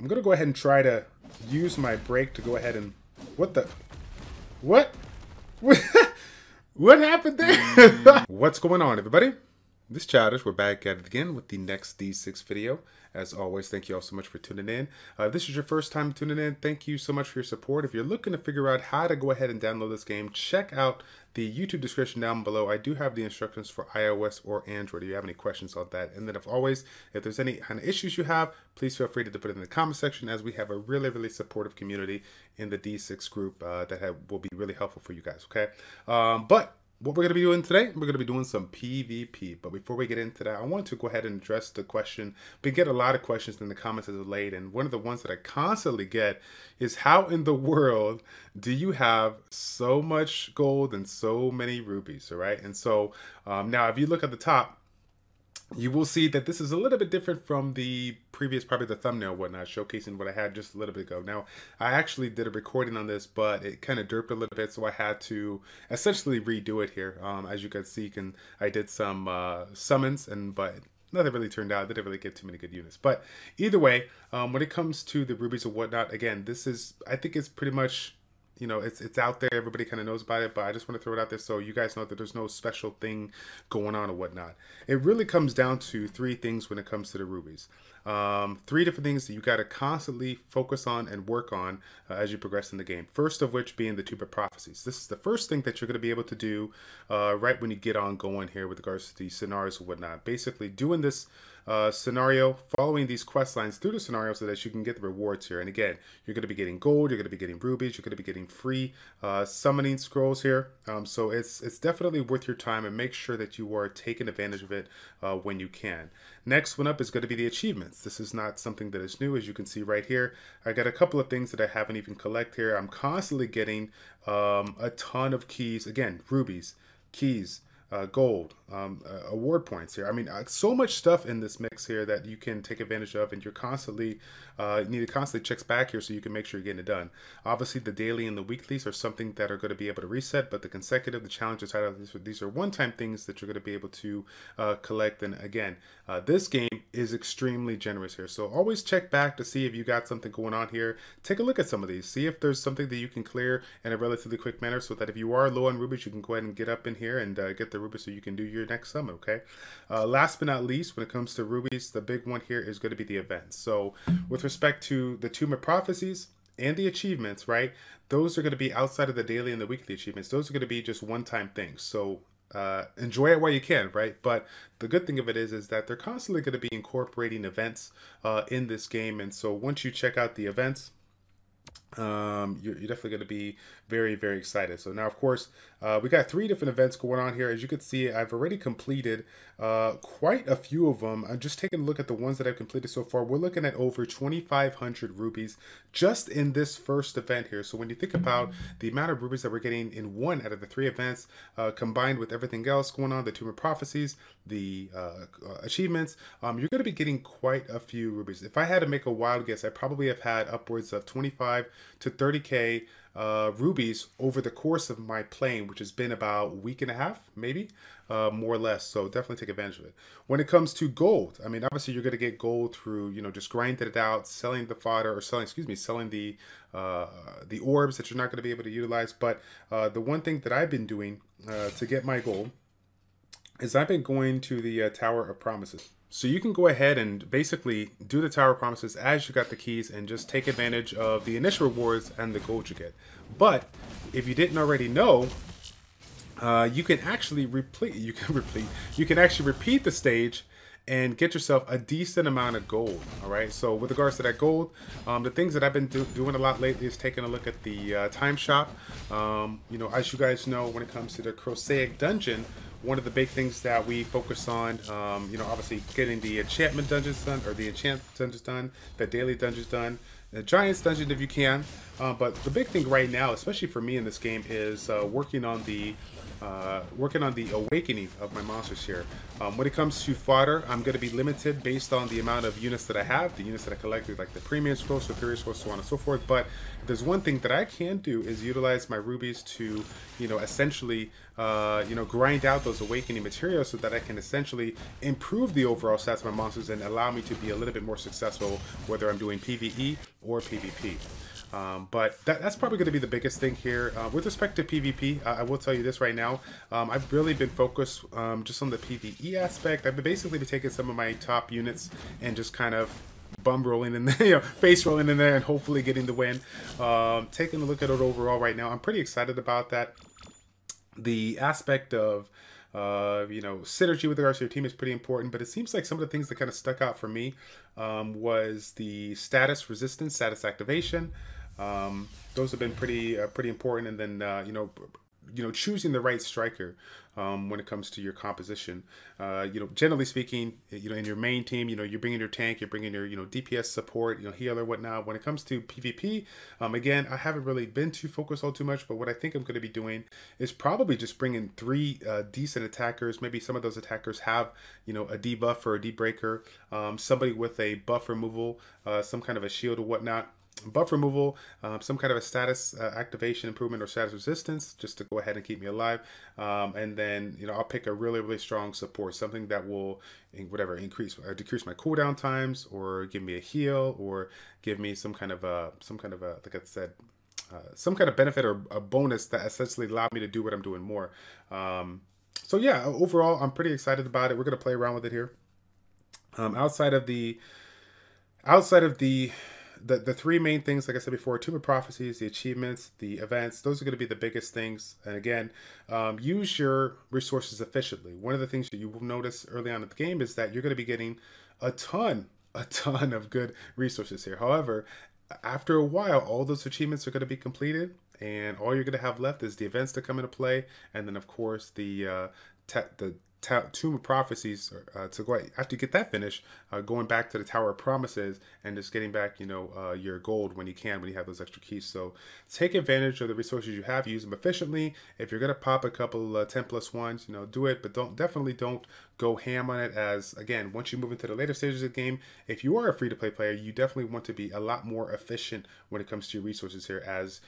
I'm going to go ahead and try to use my break to go ahead and... What the... What? What happened there? What's going on, everybody? This is Childish. We're back at it again with the next D6 video. As always, thank you all so much for tuning in. If this is your first time tuning in, thank you so much for your support. If you're looking to figure out how to go ahead and download this game, check out the YouTube description down below. I do have the instructions for iOS or Android if you have any questions on that. And then if there's any kind of issues you have, please feel free to put it in the comment section, as we have a really supportive community in the D6 group that will be really helpful for you guys, okay? But what we're going to be doing today, we're going to be doing some PvP. But before we get into that, I want to go ahead and address the question. We get a lot of questions in the comments as of late, and one of the ones that I constantly get is, how in the world do you have so much gold and so many rubies, all right? And so now if you look at the top, you will see that this is a little bit different from the previous, probably the thumbnail whatnot, showcasing what I had just a little bit ago. Now, I actually did a recording on this, but it kind of derped a little bit, so I had to essentially redo it here. As you can see, I did some summons, but nothing really turned out. I didn't really get too many good units. But either way, when it comes to the rubies or whatnot, again, this is, I think it's pretty much, you know, it's out there. Everybody kind of knows about it, but I just want to throw it out there so you guys know that there's no special thing going on or whatnot. It really comes down to three things when it comes to the rubies. Three different things that you got to constantly focus on and work on as you progress in the game. First of which being the Tube of Prophecies. This is the first thing that you're going to be able to do right when you get on going here with regards to the scenarios and whatnot. Basically doing this scenario, following these quest lines through the scenario so that you can get the rewards here. And again, you're going to be getting gold, you're going to be getting rubies, you're going to be getting free summoning scrolls here. So it's definitely worth your time, and make sure that you are taking advantage of it when you can. Next one up is going to be the achievements. This is not something that is new. As you can see right here, I got a couple of things that I haven't even collected here. I'm constantly getting a ton of keys. Again, rubies, keys, gold, award points here. I mean, so much stuff in this mix here that you can take advantage of, and you're constantly need to constantly check back here so you can make sure you're getting it done. Obviously, the daily and the weeklies are something that are going to be able to reset, but the consecutive, the challenges, these are one-time things that you're going to be able to collect. And again, this game is extremely generous here, so always check back to see if you got something going on here. Take a look at some of these, see if there's something that you can clear in a relatively quick manner, so that if you are low on rubies, you can go ahead and get up in here and get the rubies so you can do your next summon, okay? Last but not least, when it comes to rubies, the big one here is going to be the events. So with respect to the Tomb of Prophecies and the achievements, right, those are going to be outside of the daily and the weekly achievements. Those are going to be just one-time things. So enjoy it while you can, right? But the good thing of it is that they're constantly going to be incorporating events in this game. And so once you check out the events, you're definitely going to be very excited. So now, of course, we got three different events going on here. As you can see, I've already completed quite a few of them. I'm just taking a look at the ones that I've completed so far. We're looking at over 2,500 rubies just in this first event here. So when you think about the amount of rubies that we're getting in one out of the three events, combined with everything else going on, the Tomb of Prophecies, the achievements, you're going to be getting quite a few rubies. If I had to make a wild guess, I probably have had upwards of 25 to 30k rubies over the course of my playing, which has been about a week and a half, maybe, more or less. So definitely take advantage of it. When it comes to gold, I mean, obviously you're going to get gold through, you know, just grinding it out, selling the fodder, or selling the orbs that you're not going to be able to utilize. But the one thing that I've been doing to get my gold is I've been going to the Tower of Promises. So you can go ahead and basically do the Tower of Promises as you got the keys, and just take advantage of the initial rewards and the gold you get. But if you didn't already know, you can actually repeat the stage and get yourself a decent amount of gold. All right, so with regards to that gold, the things that I've been doing a lot lately is taking a look at the time shop. You know, as you guys know, when it comes to the Crusaic dungeon, one of the big things that we focus on, you know, obviously getting the enchantment dungeons done, or the enchant dungeons done, the daily dungeons done, Giants dungeon if you can. But the big thing right now, especially for me in this game, is working on the awakening of my monsters here. When it comes to fodder, I'm going to be limited based on the amount of units that I have, the units that I collected, like the premium scroll, superior scroll, so on and so forth. But if there's one thing that I can do is utilize my rubies to, essentially, grind out those awakening materials so that I can essentially improve the overall stats of my monsters and allow me to be a little bit more successful, whether I'm doing PvE or PvP. But that's probably going to be the biggest thing here. With respect to PvP, I will tell you this right now. I've really been focused just on the PvE aspect. I've basically been taking some of my top units and just kind of bum rolling in there, face rolling in there, and hopefully getting the win. Taking a look at it overall right now, I'm pretty excited about that. The aspect of synergy with regards to your team is pretty important, but it seems like some of the things that kind of stuck out for me was the status resistance, status activation. Those have been pretty important, and then choosing the right striker when it comes to your composition. Generally speaking, in your main team, you're bringing your tank, you're bringing your DPS support, healer, whatnot. When it comes to PvP, again, I haven't really been too focused on too much, but what I think I'm going to be doing is probably just bringing 3 decent attackers. Maybe some of those attackers have a debuff or a debreaker, somebody with a buff removal, some kind of a shield or whatnot. Buff removal, some kind of a status activation improvement or status resistance, just to go ahead and keep me alive. And then I'll pick a really strong support, something that will increase or decrease my cooldown times, or give me a heal, or give me some kind of a like I said, some kind of benefit or a bonus that essentially allowed me to do what I'm doing more. So yeah, overall, I'm pretty excited about it. We're gonna play around with it here. Outside of the 3 main things, like I said before, Tomb of Prophecies, the achievements, the events, those are going to be the biggest things. And again, use your resources efficiently. One of the things that you will notice early on in the game is that you're going to be getting a ton of good resources here. However, after a while, all those achievements are going to be completed, and all you're going to have left is the events to come into play, and then of course the Tomb of Prophecies to go after you get that finished, going back to the Tower of Promises and just getting back your gold when you have those extra keys. So take advantage of the resources you have, use them efficiently. If you're gonna pop a couple 10+1s, do it, but definitely don't go ham on it, as again, once you move into the later stages of the game, if you are a free-to-play player, you definitely want to be a lot more efficient when it comes to your resources here, as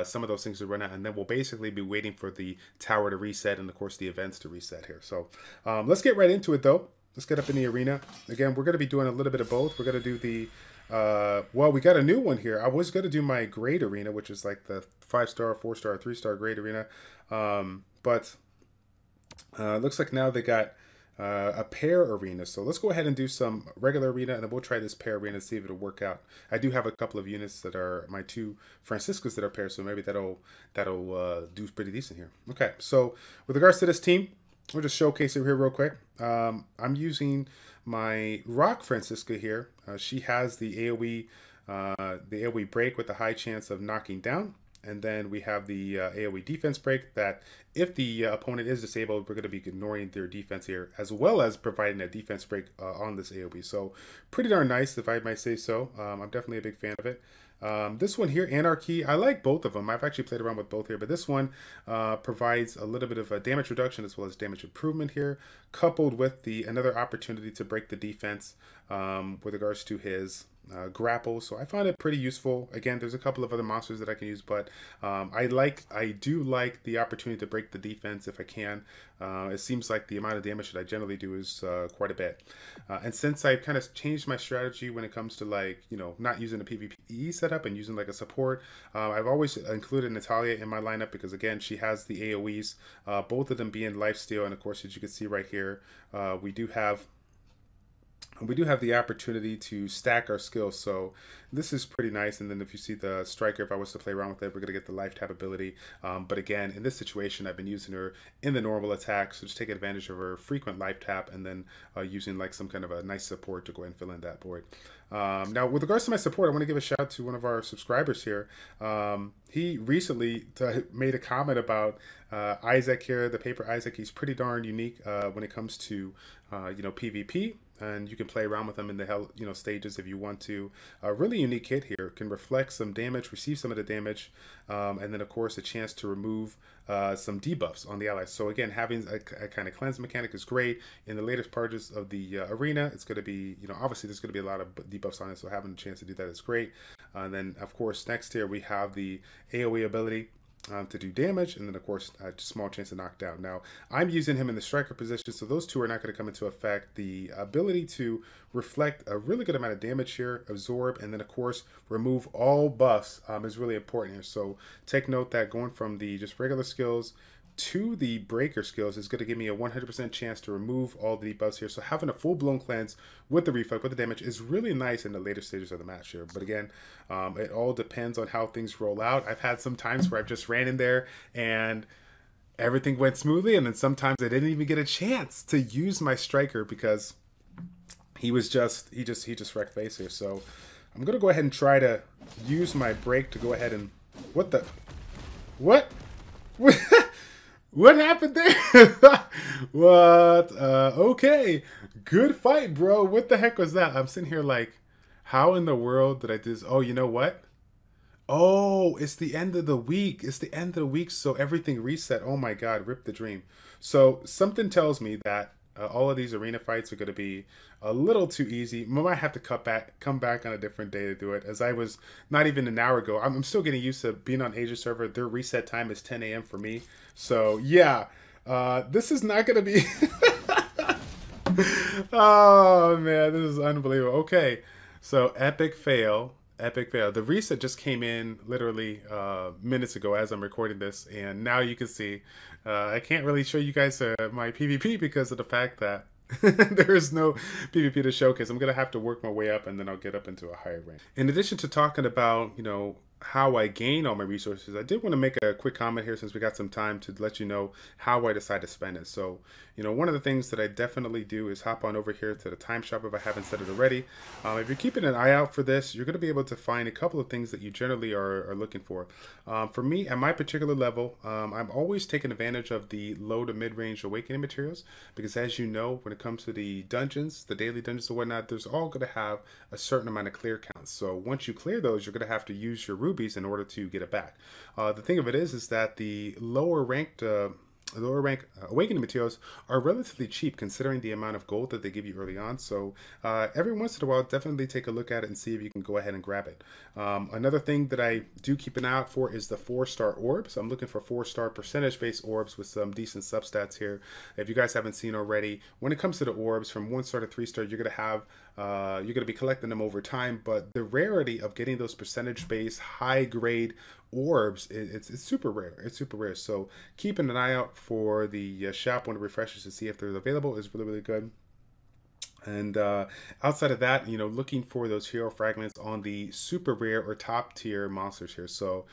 some of those things will run out, and then we'll basically be waiting for the tower to reset and of course the events to reset here. So let's get right into it though. Let's get up in the arena. Again, we're going to be doing a little bit of both. We're going to do the well, we got a new one here. I was going to do my grade arena, which is like the 5-star, 4-star, 3-star grade arena, but looks like now they got a pair arena. So let's go ahead and do some regular arena, and then we'll try this pair arena and see if it'll work out. I do have a couple of units that are my 2 Franciscas that are pairs, so maybe that'll do pretty decent here. Okay, so with regards to this team, we'll just showcase it here real quick. I'm using my Rock Francisca here. She has the AoE break with a high chance of knocking down. And then we have the AoE defense break that if the opponent is disabled, we're going to be ignoring their defense here, as well as providing a defense break on this AoE. So pretty darn nice, if I might say so. I'm definitely a big fan of it. This one here, Anarchy, I like both of them. I've actually played around with both here, but this one provides a little bit of a damage reduction as well as damage improvement here, coupled with another opportunity to break the defense with regards to his grapple. So I found it pretty useful. Again, there's a couple of other monsters that I can use, but I do like the opportunity to break the defense if I can. It seems like the amount of damage that I generally do is quite a bit. And since I've kind of changed my strategy when it comes to not using a PvE setup and using like a support, I've always included Natalia in my lineup because again, she has the AoEs, both of them being lifesteal, and of course, as you can see right here, we do have the opportunity to stack our skills, so this is pretty nice. And then if you see the striker, if I was to play around with it, we're going to get the life tap ability. But again, in this situation, I've been using her in the normal attack, so just take advantage of her frequent life tap, and then using like some kind of a nice support to go ahead and fill in that board. Now, with regards to my support, I want to give a shout out to one of our subscribers here. He recently made a comment about Isaac here, the paper Isaac. He's pretty darn unique when it comes to PvP. and you can play around with them in the stages if you want to. A really unique kit here, can reflect some damage, receive some of the damage, and then of course a chance to remove some debuffs on the allies. So again, having a kind of cleanse mechanic is great. In the latest parts of the arena, it's going to be, obviously there's going to be a lot of debuffs on it, so having a chance to do that is great. And then of course next here we have the AoE ability to do damage, and then of course a small chance to knock down. Now I'm using him in the striker position, so those two are not going to come into effect. The ability to reflect a really good amount of damage here, absorb, and then of course remove all buffs is really important here. So take note that going from the just regular skills to the breaker skills is going to give me a 100% chance to remove all the debuffs here. So having a full-blown cleanse with the reflect, with the damage, is really nice in the later stages of the match here. But again, it all depends on how things roll out. I've had some times where I've just ran in there and everything went smoothly, and then sometimes I didn't even get a chance to use my striker because he just wrecked face here. So I'm gonna go ahead and try to use my break to go ahead and what what happened there? What? Okay. Good fight, bro. What the heck was that? I'm sitting here like, how in the world did I do this? Oh, you know what? Oh, it's the end of the week. It's the end of the week, so everything reset. Oh my God, rip the dream. So something tells me that all of these arena fights are going to be a little too easy. I might have to come back on a different day to do it, as I was not even an hour ago. I'm still getting used to being on Asia server. Their reset time is 10 a.m. for me. So yeah, this is not going to be... Oh man, this is unbelievable. Okay, so epic fail. Epic fail. The reset just came in literally minutes ago as I'm recording this, and now you can see I can't really show you guys my PvP because of the fact that there is no PvP to showcase. I'm going to have to work my way up, and then I'll get up into a higher rank. In addition to talking about, how I gain all my resources, I did want to make a quick comment here since we got some time to let you know how I decide to spend it. So, one of the things that I definitely do is hop on over here to the time shop if I haven't said it already. If you're keeping an eye out for this, you're going to be able to find a couple of things that you generally are looking for. For me, at my particular level, I'm always taking advantage of the low to mid-range awakening materials, because as you know, when it comes to the dungeons, the daily dungeons and whatnot, there's all going to have a certain amount of clear counts. So once you clear those, you're going to have to use your rubies in order to get it back. The thing of it is that the lower rank awakening materials are relatively cheap considering the amount of gold that they give you early on. So every once in a while, definitely take a look at it and see if you can go ahead and grab it. Another thing that I do keep an eye out for is the 4-star orbs. I'm looking for 4-star percentage-based orbs with some decent substats here. If you guys haven't seen already, when it comes to the orbs from 1-star to 3-star, you're gonna have you're gonna be collecting them over time, but the rarity of getting those percentage-based high-grade orbs, it's super rare. It's super rare. So keeping an eye out for the shop when it refreshes to see if they're available is really good. And outside of that, looking for those hero fragments on the super rare or top tier monsters here. So,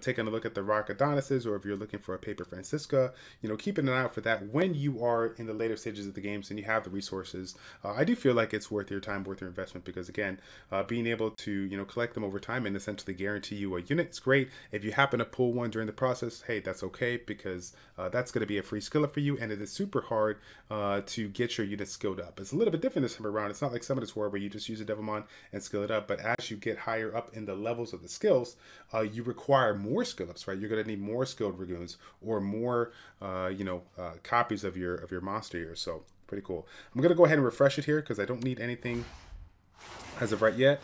taking a look at the Rock Adonises, or if you're looking for a Paper Francisca, keeping an eye out for that when you are in the later stages of the games and you have the resources. I do feel like it's worth your time, worth your investment, because again, being able to, collect them over time and essentially guarantee you a unit is great. If you happen to pull one during the process, hey, that's okay, because that's going to be a free skillet for you, and it is super hard to get your unit skilled up. It's a little bit different this time around. It's not like some of this war where you just use a Devilmon and skill it up, but as you get higher up in the levels of the skills, you require more skill ups, right? You're going to need more skilled dragoons or more copies of your monster here. So pretty cool. I'm going to go ahead and refresh it here because I don't need anything as of right yet.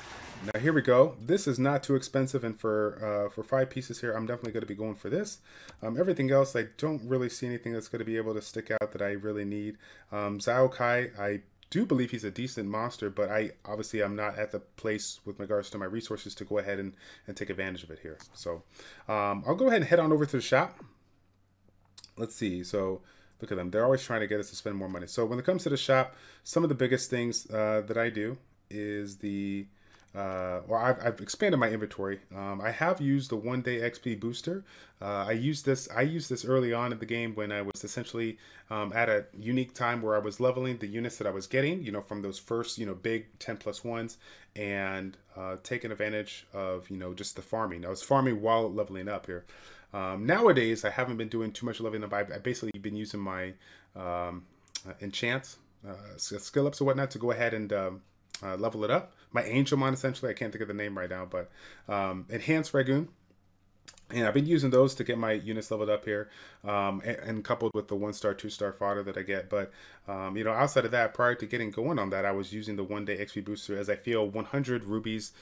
Now here we go. This is not too expensive, and for 5 pieces here, I'm definitely going to be going for this. Everything else, I don't really see anything that's going to be able to stick out that I really need. Zhao Kai, I do believe he's a decent monster, but I'm not at the place with regards to my resources to go ahead and take advantage of it here. So I'll go ahead and head on over to the shop. Let's see. So look at them. They're always trying to get us to spend more money. So when it comes to the shop, some of the biggest things that I do is the I've expanded my inventory. I have used the 1-day XP booster. I used this early on in the game when I was essentially at a unique time where I was leveling the units that I was getting, from those first, big 10+1s, and taking advantage of, just the farming. I was farming while leveling up here. Nowadays, I haven't been doing too much leveling up. I've basically been using my enchants skill ups or whatnot to go ahead and level it up. My Angelmon, essentially, I can't think of the name right now, but Enhanced Ragoon. And I've been using those to get my units leveled up here, and coupled with the 1-star, 2-star fodder that I get. But, you know, outside of that, prior to getting going on that, I was using the 1-day XP booster, as I feel 100 rubies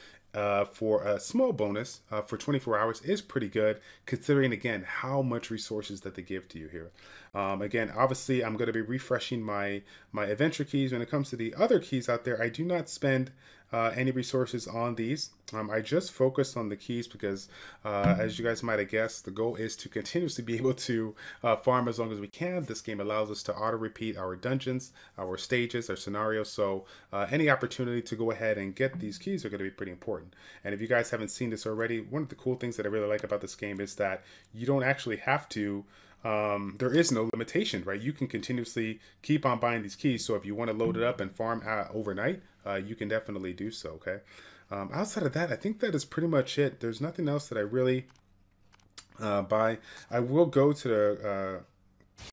for a small bonus for 24 hours is pretty good, considering, again, how much resources that they give to you here. Again, obviously, I'm going to be refreshing my adventure keys. When it comes to the other keys out there, I do not spend any resources on these. I just focus on the keys because, as you guys might have guessed, the goal is to continuously be able to farm as long as we can. This game allows us to auto-repeat our dungeons, our stages, our scenarios. So any opportunity to go ahead and get these keys are going to be pretty important. And if you guys haven't seen this already, one of the cool things that I really like about this game is that you don't actually have to there is no limitation, right? You can continuously keep on buying these keys. So if you want to load it up and farm overnight, you can definitely do so, okay? Outside of that, I think that is pretty much it. There's nothing else that I really buy. I will go to the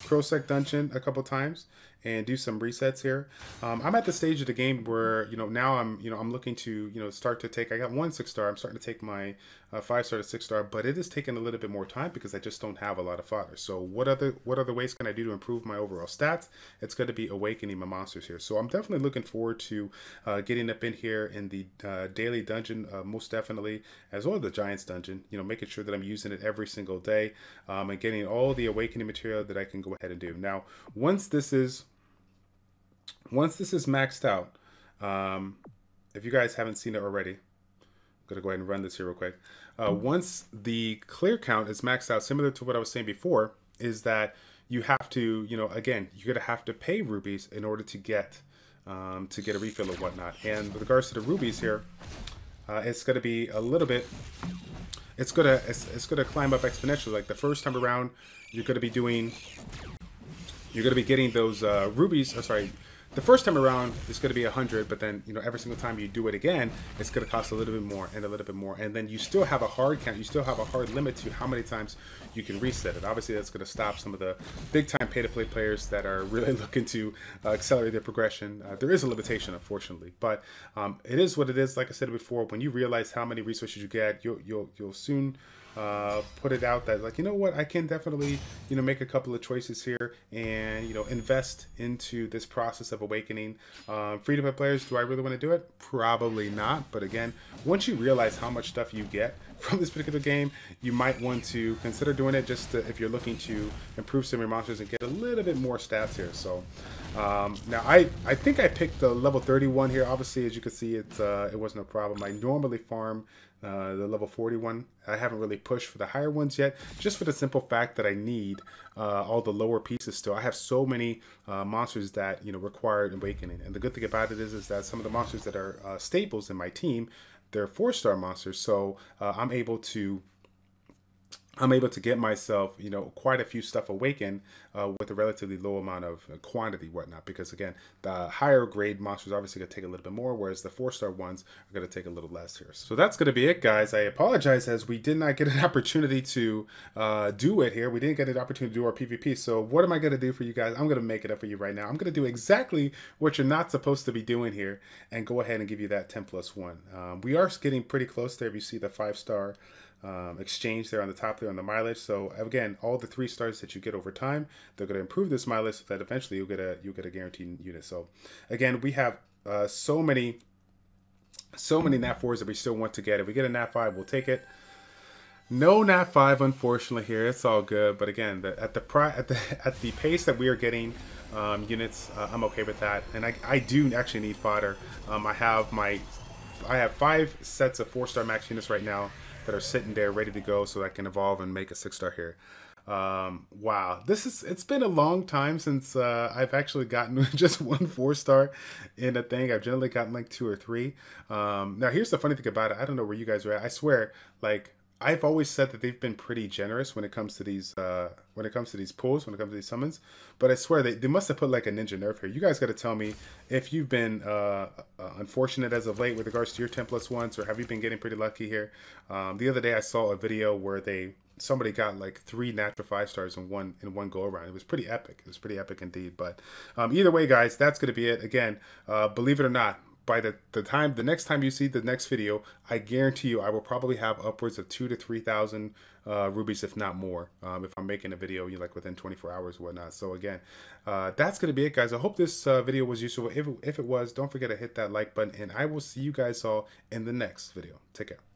Crowsec dungeon a couple times and do some resets here. I'm at the stage of the game where, you know, now I'm looking to, you know, start to take, I got 1 6-star. I'm starting to take my 5-star to 6-star, but it is taking a little bit more time because I just don't have a lot of fodder. So what other ways can I do to improve my overall stats? It's going to be awakening my monsters here. So I'm definitely looking forward to getting up in here in the daily dungeon, most definitely, as well as the Giants dungeon, you know, making sure that I'm using it every single day, and getting all the awakening material that I can go ahead and do. Now, once this is maxed out, if you guys haven't seen it already, I'm going to go ahead and run this here real quick. Once the clear count is maxed out, similar to what I was saying before, is that you have to, you know, again, you're going to have to pay rubies in order to get a refill or whatnot. And with regards to the rubies here, it's going to be a little bit, it's going to climb up exponentially. Like the first time around, you're going to be getting those rubies, the first time around it's going to be 100, but then, you know, every single time you do it again, it's going to cost a little bit more and a little bit more. And then you still have a hard count. You still have a hard limit to how many times you can reset it. Obviously, that's going to stop some of the big-time pay-to-play players that are really looking to accelerate their progression. There is a limitation, unfortunately, but it is what it is. Like I said before, when you realize how many resources you get, you'll soon put it out that, like, you know what, I can definitely, you know, make a couple of choices here and, you know, invest into this process of awakening. Free-to-play players, do I really want to do it? Probably not. But again, once you realize how much stuff you get from this particular game, you might want to consider doing it just if you're looking to improve some of your monsters and get a little bit more stats here. So now I think I picked the level 31 here. Obviously, as you can see, it wasn't a problem. I normally farm the level 41. I haven't really pushed for the higher ones yet, just for the simple fact that I need all the lower pieces still. I have so many monsters that, you know, require awakening. And the good thing about it is that some of the monsters that are staples in my team, they're 4-star monsters. So I'm able to get myself, you know, quite a few stuff awakened with a relatively low amount of quantity, whatnot. Because again, the higher grade monsters obviously going to take a little bit more, whereas the 4-star ones are going to take a little less here. So that's going to be it, guys. I apologize as we did not get an opportunity to do it here. We didn't get an opportunity to do our PvP. So what am I going to do for you guys? I'm going to make it up for you right now. I'm going to do exactly what you're not supposed to be doing here and go ahead and give you that 10+1. We are getting pretty close there. If you see the 5-star exchange there on the top there on the mileage. So again, all the 3 stars that you get over time, they're going to improve this mileage so that eventually you'll get a guaranteed unit. So again, we have so many nat 4s that we still want to get. If we get a nat 5, we'll take it. No nat 5, unfortunately, here. It's all good. But again, at the pace that we are getting units, I'm okay with that. And I do actually need fodder. I have 5 sets of 4-star max units right now that are sitting there ready to go so I can evolve and make a 6-star here. Wow, it's been a long time since I've actually gotten just 1 4-star in a thing. I've generally gotten like 2 or 3. Now here's the funny thing about it. I don't know where you guys are at. I swear, like, I've always said that they've been pretty generous when it comes to these pulls, when it comes to these summons. But I swear they must have put like a ninja nerf here. You guys got to tell me if you've been unfortunate as of late with regards to your 10+1s, or have you been getting pretty lucky here? The other day I saw a video where somebody got like 3 natural 5 stars in one go around. It was pretty epic. It was pretty epic indeed. But either way, guys, that's gonna be it. Again, believe it or not, by the next time you see the next video, I guarantee you I will probably have upwards of 2,000 to 3,000 rubies, if not more, if I'm making a video like within 24 hours or whatnot. So again, that's gonna be it, guys. I hope this video was useful. If it was, don't forget to hit that like button, and I will see you guys all in the next video. Take care.